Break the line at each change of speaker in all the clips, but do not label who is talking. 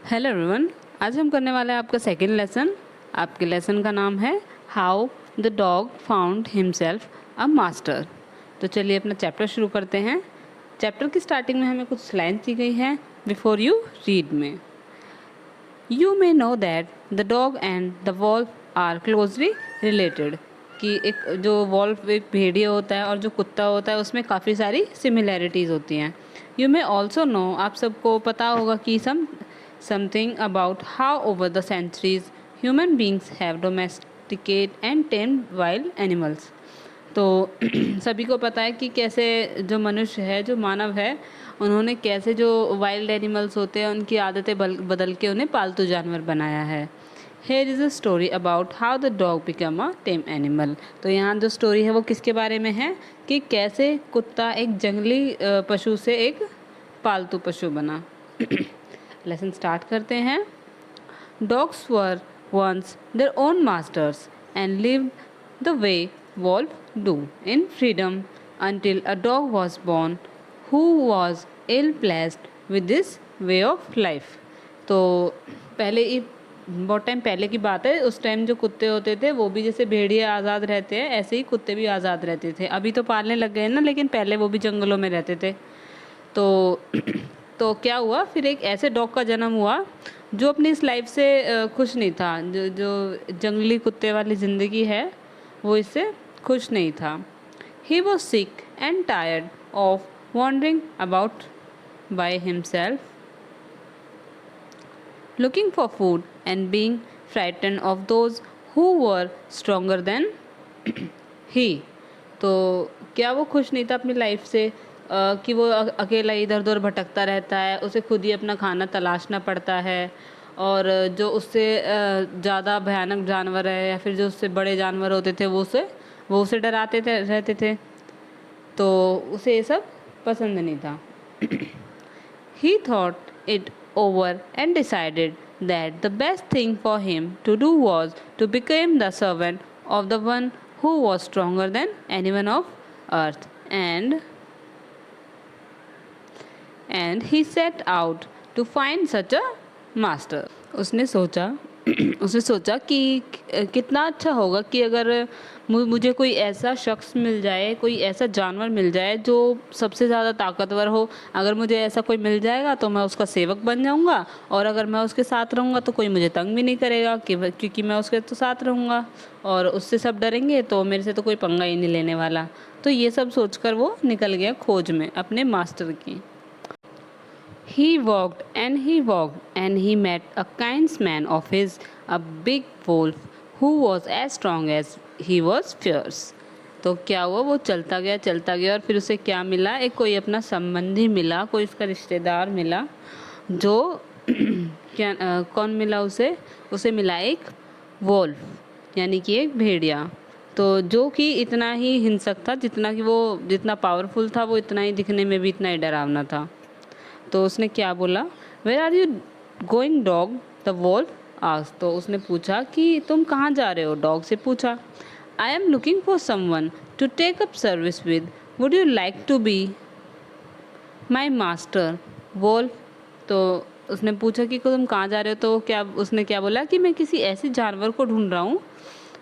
Hello everyone. आज हम करने वाले हैं आपका सेकंड लेसन। आपके लेसन का नाम है how the dog found himself a master. तो चलिए अपना चैप्टर शुरू करते हैं। चैप्टर की स्टार्टिंग में हमें कुछ लाइन्स दी गई हैं। बिफोर यू रीड में, you may know that the dog and the wolf are closely related. कि एक जो वॉल्फ एक भेड़िया होता है और जो कुत्ता होता है उसमें काफ़ी सारी सिमिलैरिटीज़ होती हैं। यू मे ऑल्सो नो, आप सबको पता होगा कि something about how over the centuries human beings have domesticated and tamed wild animals। तो सभी को पता है कि कैसे जो मनुष्य है, जो मानव है, उन्होंने कैसे जो वाइल्ड एनिमल्स होते हैं उनकी आदतें बदल के उन्हें पालतू जानवर बनाया है। Here is a story about how the dog become a time animal. तो यहाँ जो स्टोरी है वो किसके बारे में है कि कैसे कुत्ता एक जंगली पशु से एक पालतू पशु बना। लेसन स्टार्ट करते हैं। Dogs were once their own masters and lived the way wolf do in freedom until a dog was born who was ill pleased with this way of life। तो पहले बहुत टाइम पहले की बात है, उस टाइम जो कुत्ते होते थे वो भी जैसे भेड़िया आज़ाद रहते हैं ऐसे ही कुत्ते भी आज़ाद रहते थे। अभी तो पालने लग गए ना, लेकिन पहले वो भी जंगलों में रहते थे। तो तो क्या हुआ, फिर एक ऐसे डॉग का जन्म हुआ जो अपनी इस लाइफ से खुश नहीं था। जो जंगली कुत्ते वाली ज़िंदगी है वो इससे खुश नहीं था। He was sick and tired of wandering about by himself, looking for food and being frightened of those who were stronger than he। तो क्या वो खुश नहीं था अपनी लाइफ से कि वो अकेला इधर उधर भटकता रहता है, उसे खुद ही अपना खाना तलाशना पड़ता है, और जो उससे ज़्यादा भयानक जानवर है या फिर जो उससे बड़े जानवर होते थे वो उसे डराते थे रहते थे। तो उसे ये सब पसंद नहीं था। He thought it over and decided that the best thing for him to do was to become the servant of the one who was stronger than anyone of earth, and he set out to find such a master। उसने सोचा कि कितना अच्छा होगा कि अगर मुझे कोई ऐसा शख्स मिल जाए, कोई ऐसा जानवर मिल जाए जो सबसे ज़्यादा ताकतवर हो। अगर मुझे ऐसा कोई मिल जाएगा तो मैं उसका सेवक बन जाऊंगा, और अगर मैं उसके साथ रहूँगा तो कोई मुझे तंग भी नहीं करेगा क्योंकि मैं उसके तो साथ रहूँगा, और उससे सब डरेंगे तो मेरे से तो कोई पंगा ही नहीं लेने वाला। तो ये सब सोचकर वो निकल गया खोज में अपने मास्टर की। He walked and he met a kinsman of his, a big wolf who was as strong as he was fierce। तो क्या हुआ, वो चलता गया और फिर उसे क्या मिला, एक कोई अपना संबंधी मिला, कोई उसका रिश्तेदार मिला जो कौन मिला उसे मिला एक वोल्फ, यानी कि एक भेड़िया। तो जो कि इतना ही हिंसक था, जितना पावरफुल था वो इतना ही दिखने में भी इतना ही डरावना था। तो उसने क्या बोला, where are you going dog, the wolf asked. तो उसने पूछा कि तुम कहाँ जा रहे हो, डॉग से पूछा। I am looking for someone to take up service with, would you like to be my master wolf. तो उसने पूछा कि तुम कहाँ जा रहे हो, तो उसने क्या बोला कि मैं किसी ऐसे जानवर को ढूंढ रहा हूँ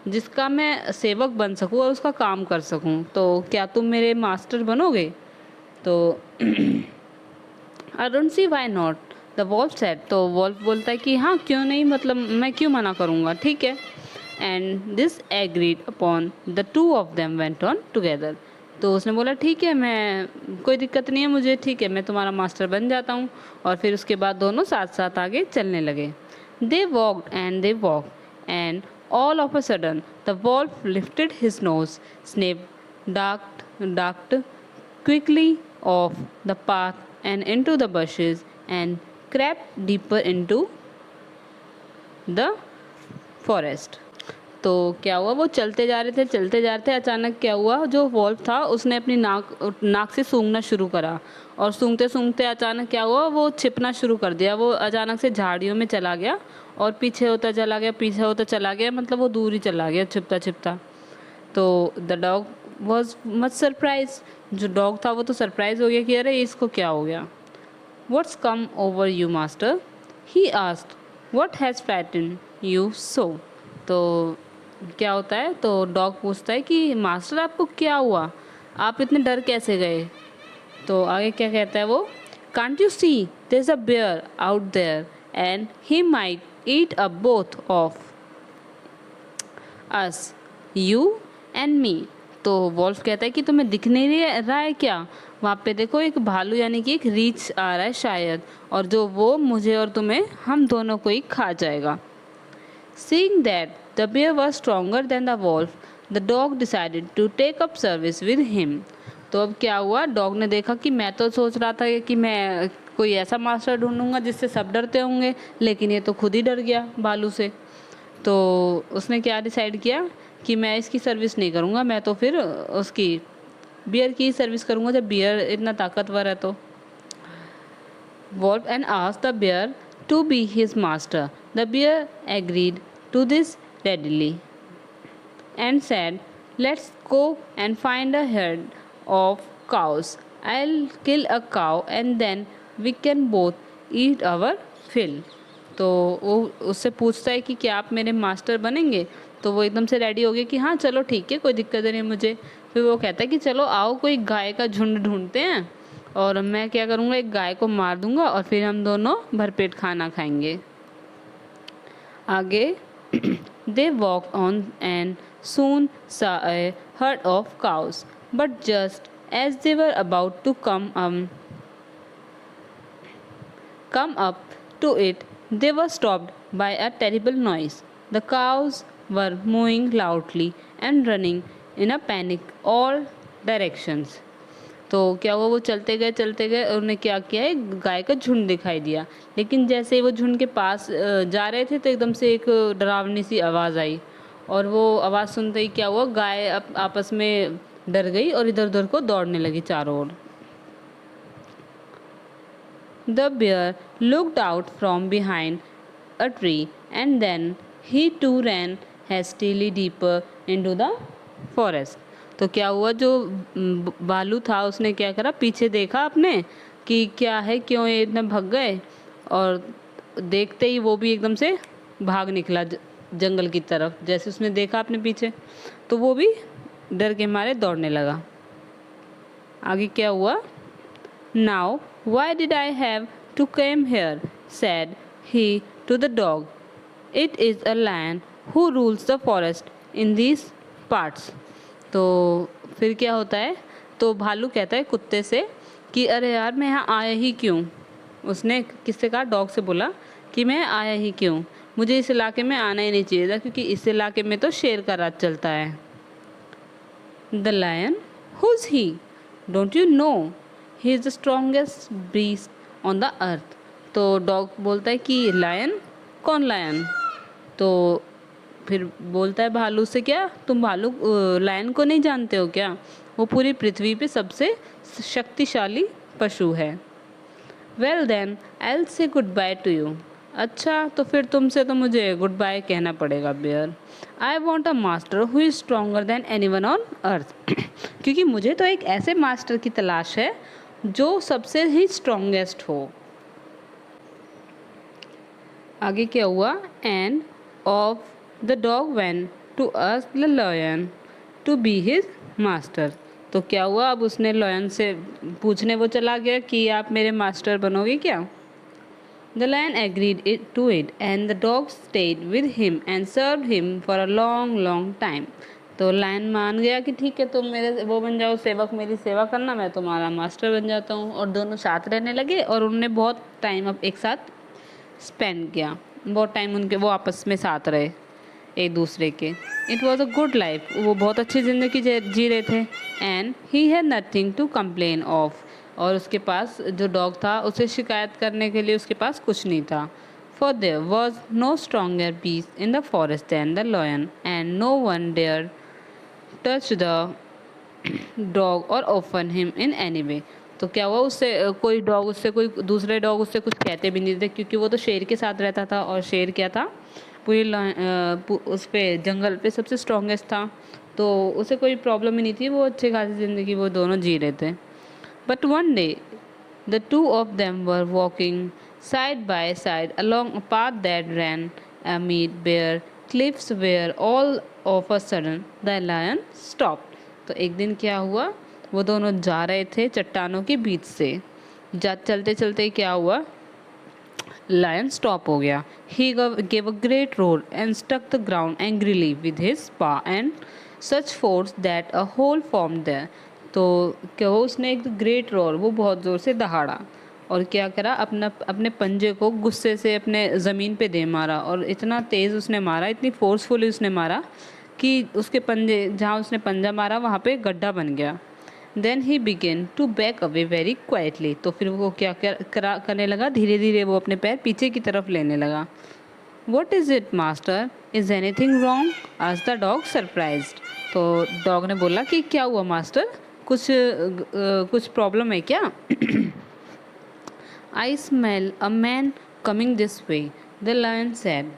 जिसका मैं सेवक बन सकूँ और उसका काम कर सकूँ, तो क्या तुम मेरे मास्टर बनोगे। तो I don't see why not, the wolf said। तो वॉल्फ बोलता है कि हाँ क्यों नहीं, मतलब मैं क्यों मना करूँगा, ठीक है। And this agreed upon, the two of them went on together। तो उसने बोला ठीक है, मैं कोई दिक्कत नहीं है मुझे, ठीक है मैं तुम्हारा मास्टर बन जाता हूँ। और फिर उसके बाद दोनों साथ साथ आगे चलने लगे। They walked and all of a sudden the wolf lifted his nose, sniffed, ducked quickly off the path and into the bushes and crept deeper into the forest। तो क्या हुआ, वो चलते जा रहे थे, अचानक क्या हुआ, जो वॉल्फ था उसने अपनी नाक से सूंघना शुरू करा, और सूंघते सूंघते अचानक क्या हुआ, वो छिपना शुरू कर दिया। वो अचानक से झाड़ियों में चला गया और पीछे होता चला गया, मतलब वो दूर ही चला गया छिपता छिपता। तो the dog was much surprise, जो डॉग था वो तो सरप्राइज हो गया कि अरे इसको क्या हो गया। What's come over you, master? He asked, "What has frightened you so?" तो क्या होता है, तो डॉग पूछता है कि मास्टर आपको क्या हुआ, आप इतने डर कैसे गए। तो आगे क्या कहता है वो, "Can't you see there's a bear out there and he might eat up both of us, you and me." तो वॉल्फ कहता है कि तुम्हें दिख नहीं रहा है क्या, वहाँ पे देखो एक भालू यानी कि एक रीछ आ रहा है शायद, और जो वो मुझे और तुम्हें हम दोनों को ही खा जाएगा। Seeing that the bear was stronger than the wolf, the dog decided to take up service with him. तो अब क्या हुआ, डॉग ने देखा कि मैं तो सोच रहा था कि मैं कोई ऐसा मास्टर ढूंढूंगा जिससे सब डरते होंगे, लेकिन ये तो खुद ही डर गया भालू से। तो उसने क्या डिसाइड किया कि मैं इसकी सर्विस नहीं करूँगा, मैं तो फिर उसकी बियर की सर्विस करूँगा जब बियर इतना ताकतवर है। तो Wolf and asked the bear to be his master. The bear agreed to this readily and said, "Let's go and find a herd of cows. I'll kill a cow and then we can both eat our fill." तो वो उससे पूछता है कि क्या आप मेरे master बनेंगे। तो वो एकदम से रेडी हो गया कि हाँ चलो ठीक है, कोई दिक्कत नहीं मुझे। फिर वो कहता है कि चलो आओ कोई गाय का झुंड ढूंढते हैं, और मैं क्या करूँगा, एक गाय को मार दूंगा और फिर हम दोनों भरपेट खाना खाएंगे। आगे they walked on and soon saw a herd of cows, but just as they were about to come up to it, they were stopped by a terrible noise. The cows were mooing loudly and running in a panic all directions. तो क्या हुआ, वो चलते गए और उन्हें क्या किया, एक गाय का झुंड दिखाई दिया। लेकिन जैसे ही वो झुंड के पास जा रहे थे तो एकदम से एक डरावनी सी आवाज़ आई, और वो आवाज़ सुनते ही क्या हुआ, गाय आपस में डर गई और इधर उधर को दौड़ने लगी चारों ओर। The bear looked out from behind a tree and then he too ran hastily deeper into the forest. तो क्या हुआ, जो भालू था उसने क्या करा, पीछे देखा आपने कि क्या है, क्यों ये इतने भग गए, और देखते ही वो भी एकदम से भाग निकला जंगल की तरफ। जैसे उसने देखा अपने पीछे तो वो भी डर के मारे दौड़ने लगा। आगे क्या हुआ, "Now why did I have to come here?" said he to the dog. "It is a lion who rules the forest in these parts." तो फिर क्या होता है, तो भालू कहता है कुत्ते से कि अरे यार मैं यहाँ आया ही क्यों। उसने किससे कहा, डॉग से बोला कि मैं आया ही क्यों, मुझे इस इलाके में आना ही नहीं चाहिए था, क्योंकि इस इलाके में तो शेर का राज चलता है। The lion, who's he? Don't you know? He is the strongest beast on the earth. तो डॉग बोलता है कि लायन, कौन लायन? तो फिर बोलता है भालू से, क्या तुम भालू लायन को नहीं जानते हो क्या, वो पूरी पृथ्वी पे सबसे शक्तिशाली पशु है। Well then, I'll say goodbye to you. अच्छा तो फिर तुमसे तो मुझे गुड बाय कहना पड़ेगा bear. I want a master who is stronger than anyone on earth. क्योंकि मुझे तो एक ऐसे मास्टर की तलाश है जो सबसे ही स्ट्रोंगेस्ट हो। आगे क्या हुआ, and of the dog went to ask the lion to be his master. तो क्या हुआ, अब उसने लायन से पूछने वो चला गया कि आप मेरे मास्टर बनोगे क्या। The lion agreed to it and the dog stayed with him and served him for a long long time. तो लायन मान गया कि ठीक है तुम मेरे वो बन जाओ सेवक, मेरी सेवा करना, मैं तुम्हारा मास्टर बन जाता हूँ। और दोनों साथ रहने लगे और उन्होंने बहुत टाइम अब एक साथ स्पेंड किया, बहुत टाइम उनके वो आपस में साथ रहे एक दूसरे के। It was a good life, वो बहुत अच्छी ज़िंदगी जी रहे थे। And he had nothing to complain of, और उसके पास जो डॉग था उसे शिकायत करने के लिए उसके पास कुछ नहीं था। For there was no stronger beast in the forest than the lion and no one dare touch the dog or often him in any way. तो क्या हुआ, उससे कोई डॉग, उससे कोई दूसरे डॉग उससे कुछ कहते भी नहीं थे, क्योंकि वो तो शेर के साथ रहता था, और शेर क्या था, पूरी उस पे जंगल पे सबसे स्ट्रॉन्गेस्ट था, तो उसे कोई प्रॉब्लम ही नहीं थी, वो अच्छी खासी ज़िंदगी वो दोनों जी रहे थे। But one day, the two of them were walking side by side along a path that ran amid bare cliffs where all of a sudden the lion stopped. तो एक दिन क्या हुआ, वो दोनों जा रहे थे चट्टानों के बीच से, चलते चलते क्या हुआ, लायन स्टॉप हो गया. He gave a great roar and struck the ground angrily with his paw and such force that a hole formed there. तो क्या हुआ, उसने एक ग्रेट रोर, वो बहुत ज़ोर से दहाड़ा और क्या करा, अपने पंजे को गुस्से से अपने ज़मीन पे दे मारा और इतना तेज़ उसने मारा, इतनी फोर्सफुली उसने मारा कि उसके पंजे, जहाँ उसने पंजा मारा वहाँ पे गड्ढा बन गया. Then he began to back away very quietly. तो फिर वो क्या करने लगा, धीरे धीरे वो अपने पैर पीछे की तरफ लेने लगा. What is it master, is anything wrong, आज द डॉग सरप्राइज्ड. तो डॉग ने बोला कि क्या हुआ मास्टर, कुछ प्रॉब्लम है क्या. I smell a man coming this way, the lion said.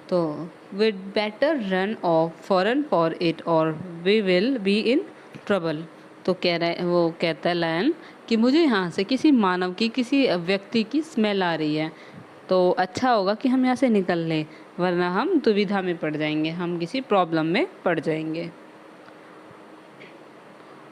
तो we'd better run off foreign for it or we will be in trouble. तो वो कहता है लायन कि मुझे यहाँ से किसी मानव की, किसी व्यक्ति की स्मेल आ रही है, तो अच्छा होगा कि हम यहाँ से निकल लें, वरना हम दुविधा में पड़ जाएंगे, हम किसी प्रॉब्लम में पड़ जाएंगे.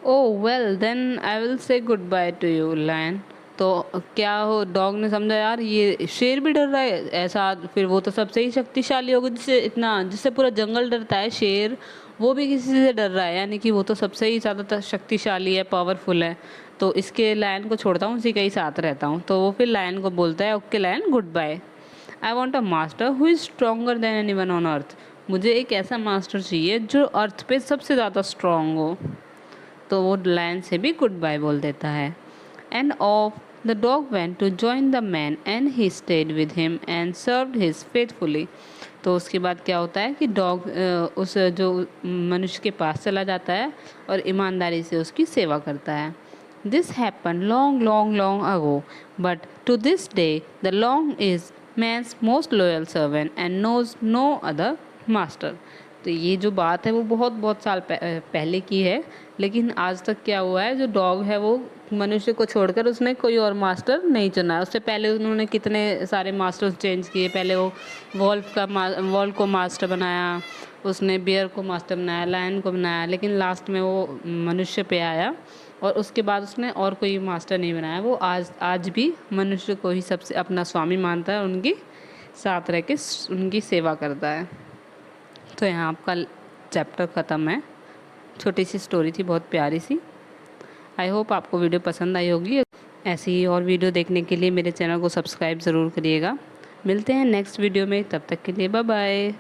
Oh well then I will say good bye to you lion. तो क्या हो, डॉग ने समझा यार ये शेर भी डर रहा है ऐसा, फिर वो तो सबसे ही शक्तिशाली होगा, जिससे पूरा जंगल डरता है, शेर वो भी किसी से डर रहा है, यानी कि वो तो सबसे ही ज़्यादा शक्तिशाली है, पावरफुल है, तो इसके लायन को छोड़ता हूँ, उसी के ही साथ रहता हूँ. तो वो फिर लायन को बोलता है, okay lion good bye. I want a master who is stronger than anyone on earth. मुझे एक ऐसा मास्टर चाहिए जो अर्थ पे सबसे ज़्यादा स्ट्रॉन्ग हो. तो वो लायन से भी गुड बाय बोल देता है. And of the dog went to join the man and he stayed with him and served his faithfully. तो उसके बाद क्या होता है कि डॉग उस जो मनुष्य के पास चला जाता है और ईमानदारी से उसकी सेवा करता है. This happen long long long ago but to this day the long is man's most loyal servant and knows no other master. तो ये जो बात है वो बहुत बहुत साल पहले की है, लेकिन आज तक क्या हुआ है, जो डॉग है वो मनुष्य को छोड़कर उसने कोई और मास्टर नहीं चुना है. उससे पहले उन्होंने कितने सारे मास्टर्स चेंज किए. पहले वो वॉल्फ को मास्टर बनाया, उसने बियर को मास्टर बनाया, लायन को बनाया, लेकिन लास्ट में वो मनुष्य पे आया और उसके बाद उसने और कोई मास्टर नहीं बनाया. वो आज भी मनुष्य को ही सबसे अपना स्वामी मानता है, उनकी साथ रह के उनकी सेवा करता है. तो यहाँ आपका चैप्टर ख़त्म है. छोटी सी स्टोरी थी, बहुत प्यारी सी. आई होप आपको वीडियो पसंद आई होगी. ऐसी ही और वीडियो देखने के लिए मेरे चैनल को सब्सक्राइब ज़रूर करिएगा. मिलते हैं नेक्स्ट वीडियो में, तब तक के लिए बाय बाय.